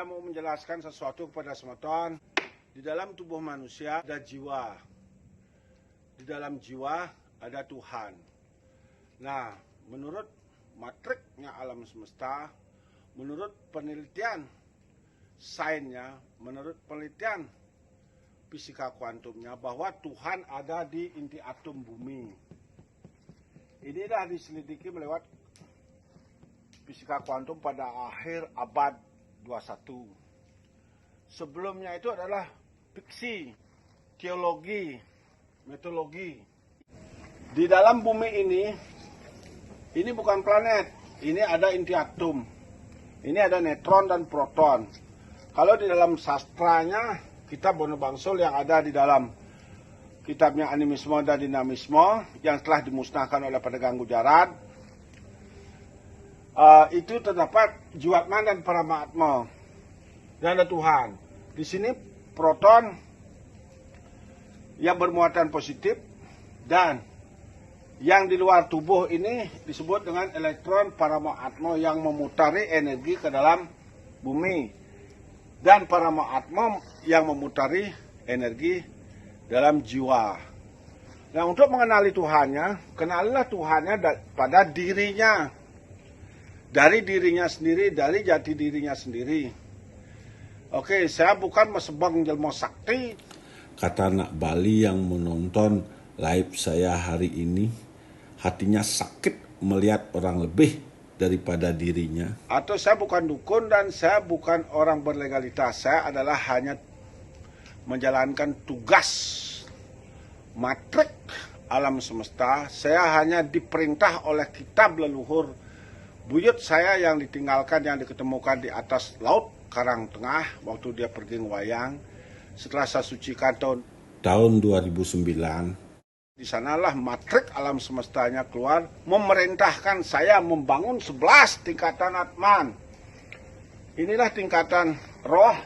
Saya mau menjelaskan sesuatu kepada semeton. Di dalam tubuh manusia ada jiwa. Di dalam jiwa ada Tuhan. Nah, menurut matriknya alam semesta, menurut penelitian sainsnya, menurut penelitian fisika kuantumnya, bahwa Tuhan ada di inti atom bumi. Ini dah diselidiki melewat fisika kuantum pada akhir abad 21. Sebelumnya itu adalah fiksi, teologi, mitologi. Di dalam bumi ini bukan planet, ini ada inti atom. Ini ada neutron dan proton. Kalau di dalam sastranya, kitab Bono Bangsul yang ada di dalam kitabnya Animisme dan Dinamisme, yang telah dimusnahkan oleh pedagang Gujarat, itu terdapat Jiwatman dan Paramatma, dan ada Tuhan. Di sini proton yang bermuatan positif, dan yang di luar tubuh ini disebut dengan elektron Paramatma yang memutari energi ke dalam bumi, dan Paramatma yang memutari energi dalam jiwa. Nah, untuk mengenali Tuhannya, kenalilah Tuhannya pada dirinya. Dari dirinya sendiri, dari jati dirinya sendiri. Oke, saya bukan mesebang jelmo sakti, kata anak Bali yang menonton live saya hari ini. Hatinya sakit melihat orang lebih daripada dirinya. Atau saya bukan dukun dan saya bukan orang berlegalitas. Saya adalah hanya menjalankan tugas matrik alam semesta. Saya hanya diperintah oleh kitab leluhur buyut saya yang ditinggalkan, yang diketemukan di atas laut Karang Tengah waktu dia pergi ngewayang. Setelah saya sucikan tahun 2009. Di sanalah matrik alam semestanya keluar, memerintahkan saya membangun 11 tingkatan Atman. Inilah tingkatan roh,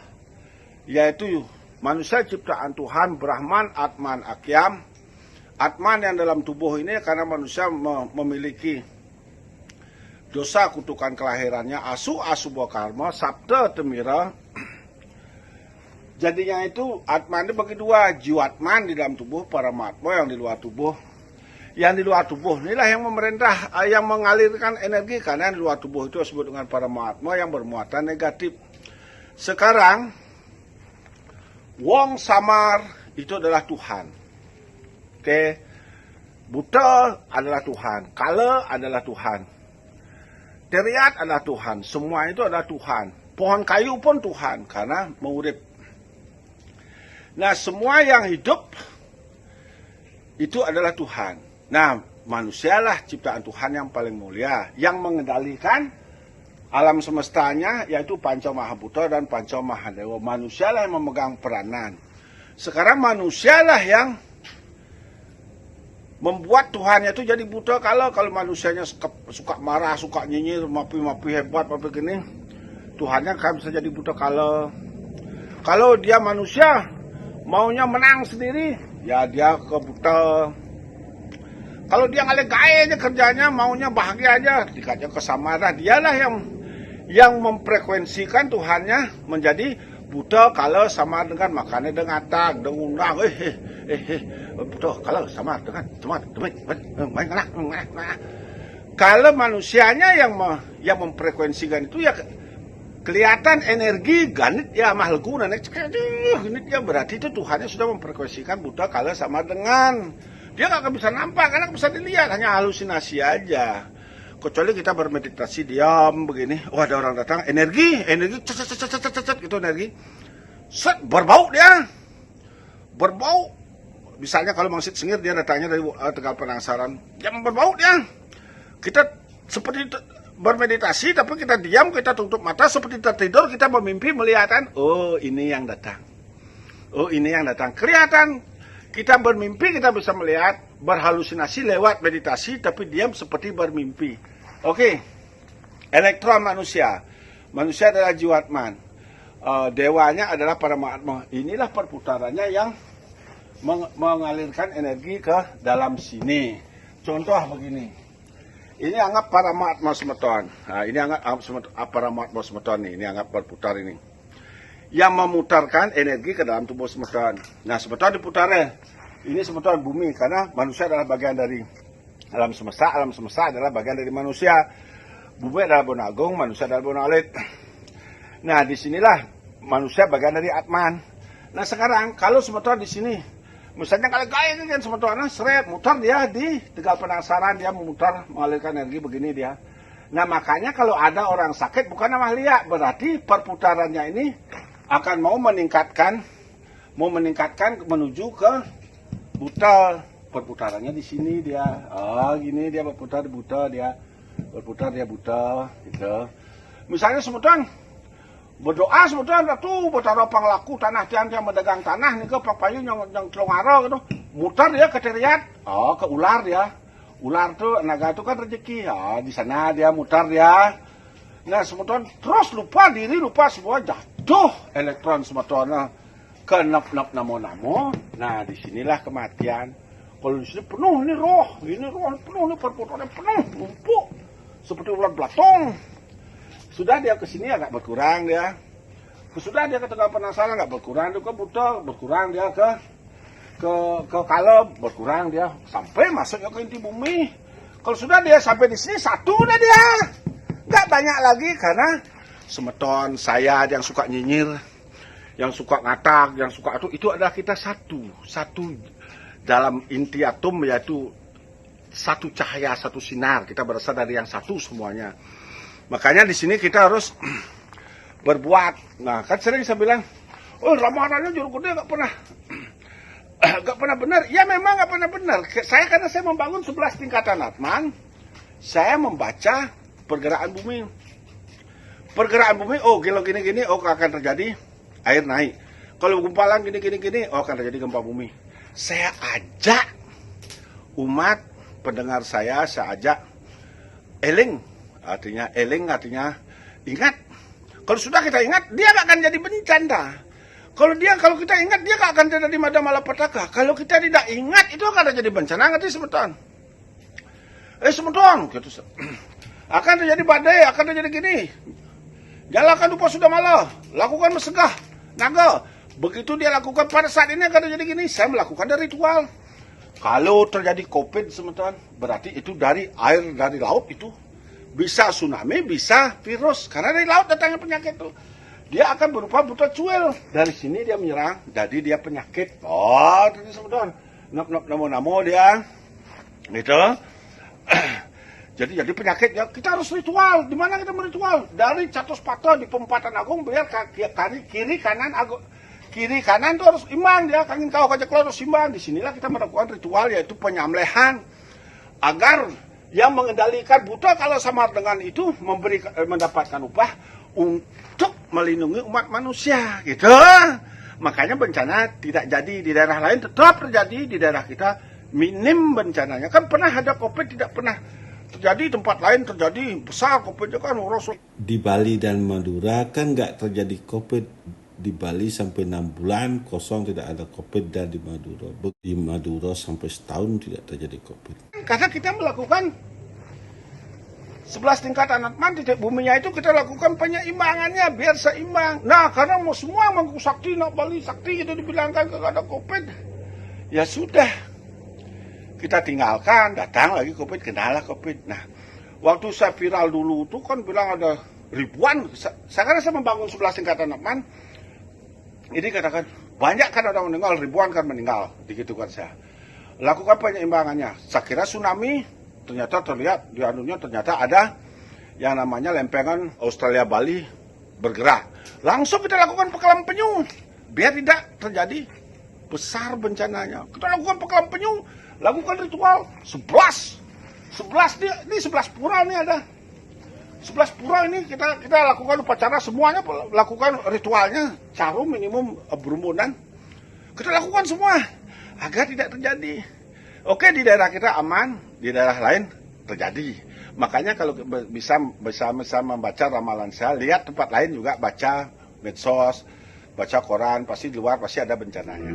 yaitu manusia ciptaan Tuhan, Brahman, Atman, Akyam. Atman yang dalam tubuh ini karena manusia memiliki dosa kutukan kelahirannya, asu asubha karma, sabda temira. Jadinya itu Atman itu bagi dua, Jiwatman di dalam tubuh, Paramatma yang di luar tubuh. Yang di luar tubuh inilah yang memerintah, yang mengalirkan energi, karena yang di luar tubuh itu disebut dengan Paramatma yang bermuatan negatif. Sekarang wong samar itu adalah Tuhan. Oke. Buta adalah Tuhan, kala adalah Tuhan. Teriat adalah Tuhan, semua itu adalah Tuhan. Pohon kayu pun Tuhan, karena mengurip. Nah, semua yang hidup itu adalah Tuhan. Nah, manusialah ciptaan Tuhan yang paling mulia, yang mengendalikan alam semestanya, yaitu Panca Mahabhuta dan Panca Mahadewa. Manusialah yang memegang peranan. Sekarang manusialah yang membuat Tuhannya itu jadi buta. Kalau manusianya suka marah, suka nyinyir, mapi hebat, mapi gini, Tuhannya kan bisa jadi buta. Kalau dia manusia maunya menang sendiri, ya dia ke buta. Kalau dia ngalegai aja kerjanya, maunya bahagia aja, dikatnya kesamara, dialah yang memfrekuensikan Tuhannya menjadi buta kalau sama dengan makannya dengan tak, dengan undang, buta kalau sama dengan kalau manusianya yang memfrekuensikan itu ya kelihatan energi ganit ya mahal guna ganit ya, berarti itu Tuhannya sudah memfrekuensikan buta kalau sama dengan, dia nggak bisa nampak karena bisa dilihat, hanya halusinasi aja. Kecuali kita bermeditasi diam begini, ada orang datang, energi gitu, energi set, berbau dia, berbau. Misalnya kalau Mangsit Sengir dia datangnya dari Tegal Penangsaran, dia berbau dia. Kita seperti bermeditasi tapi kita diam, kita tutup mata seperti tertidur, kita bermimpi melihatan, oh ini yang datang, oh ini yang datang, kelihatan. Kita bermimpi, kita bisa melihat, berhalusinasi lewat meditasi, tapi diam seperti bermimpi. Oke, elektron manusia. Manusia adalah Jiwatman. Dewanya adalah Paramatma. Inilah perputarannya yang mengalirkan energi ke dalam sini. Contoh begini. Ini anggap Paramatma semeton. Nah, ini anggap Paramatma semeton nih. Ini anggap berputar ini. yang memutarkan energi ke dalam tubuh semeton. Nah, semeton diputarnya. Ini semeton bumi karena manusia adalah bagian dari alam semesta adalah bagian dari manusia. Bumi adalah Bone Agung, manusia adalah Bone Alit. Nah, disinilah manusia bagian dari Atman. Nah, sekarang kalau semeton di sini, misalnya kalau gaya kan semeton, seret, mutar dia di Tegal Penasaran, dia memutar mengalirkan energi begini dia. Nah, makanya kalau ada orang sakit bukan amalia, berarti perputarannya ini akan mau meningkatkan menuju ke butal. Perputarannya di sini dia. Oh, gini dia berputar buta dia. Berputar dia buta gitu. Misalnya semeton berdoa semeton tuh bertaropang laku tanah tiang yang mendagang tanah nih ke papayu yang telongaro gitu. Mutar dia ke teriat. Oh, ke ular dia. Ular tuh naga itu kan rezeki. Ah, di sana dia mutar dia. Nah, semeton terus lupa diri, lupa semua, jatuh elektron semeton ke namo. Nah, disinilah kematian. Kalau di sini penuh nih roh, ini roh penuh nih perputarannya penuh, numpuk seperti ular belatung. Sudah dia ke sini agak berkurang dia. Sudah dia ke Tegal Penasaran agak berkurang, dia ke buta berkurang dia ke Kaleb berkurang dia sampai masuknya ke inti bumi. Kalau sudah dia sampai di sini satu udah dia. Nggak banyak lagi karena semeton saya yang suka nyinyir, yang suka ngatak, yang suka itu adalah kita satu dalam inti atom, yaitu satu cahaya, satu sinar. Kita berasal dari yang satu semuanya. Makanya di sini kita harus berbuat. Nah, kan sering saya bilang, oh ramalannya Juru Gede nggak pernah benar. Ya memang nggak pernah benar. Karena saya membangun 11 tingkatan Atman, saya membaca pergerakan bumi. Pergerakan bumi, oh kalau gini-gini, oh akan terjadi air naik. Kalau gumpalan gini-gini, oh akan terjadi gempa bumi. Saya ajak umat pendengar saya ajak eling. Artinya ingat. Kalau sudah kita ingat, dia nggak akan jadi bencana. Kalau kita ingat, dia nggak akan jadi mada malapetaka. Kalau kita tidak ingat, itu akan terjadi bencana. Ngerti semeton? Semeton, gitu. Akan terjadi badai, akan terjadi gini. Nyalakan dupa sudah malah, lakukan mesegah, naga. Begitu dia lakukan pada saat ini akan terjadi gini, saya melakukan dari ritual. Kalau terjadi COVID semeton, berarti itu dari air dari laut itu. Bisa tsunami, bisa virus. Karena dari laut datangnya penyakit itu. Dia akan berupa buta cuil. Dari sini dia menyerang, jadi dia penyakit. Oh, itu semeton. Namo dia. Gitu. Jadi penyakit ya, kita harus ritual. Di mana kita meritual? Dari Catus Pata di Pempatan Agung, biar kiri kanan itu harus imbang dia. Kangin kau kajak harus imbang. Disinilah kita melakukan ritual, yaitu penyembelihan agar yang mengendalikan buta kalau sama dengan itu mendapatkan upah untuk melindungi umat manusia gitu. Makanya bencana tidak jadi di daerah lain, tetap terjadi di daerah kita minim bencananya. Kan pernah ada COVID, tidak pernah terjadi tempat lain terjadi besar COVID kan merosot. Di Bali dan Madura kan nggak terjadi COVID. Di Bali sampai 6 bulan kosong tidak ada COVID, dan di Madura sampai setahun tidak terjadi COVID. Karena kita melakukan 11 tingkatan Atman, titik buminya itu kita lakukan penyeimbangannya biar seimbang. Nah, karena mau semua mangku sakti, nak Bali sakti itu dibilangkan kalau ada COVID, ya sudah. Kita tinggalkan, datang lagi COVID, kenalah COVID. Nah, waktu saya viral dulu itu kan bilang ada ribuan. Sekarang saya membangun 11 tingkatan Atman. Ini katakan, banyak kan orang meninggal, ribuan kan meninggal. Digitukan saya. Lakukan penyeimbangannya. Saya kira tsunami, ternyata terlihat, di anunya ternyata ada yang namanya lempengan Australia-Bali bergerak. Langsung kita lakukan pekalan penyu. Biar tidak terjadi besar bencananya. Kita lakukan pekalan penyu, lakukan ritual 11 ini 11 pura ini ada. 11 pura ini kita lakukan upacara semuanya, lakukan ritualnya, carum minimum berumunan. Kita lakukan semua agar tidak terjadi. Oke, di daerah kita aman, di daerah lain terjadi. Makanya kalau bisa membaca ramalan saya, lihat tempat lain juga, baca medsos, baca koran, pasti di luar pasti ada bencananya.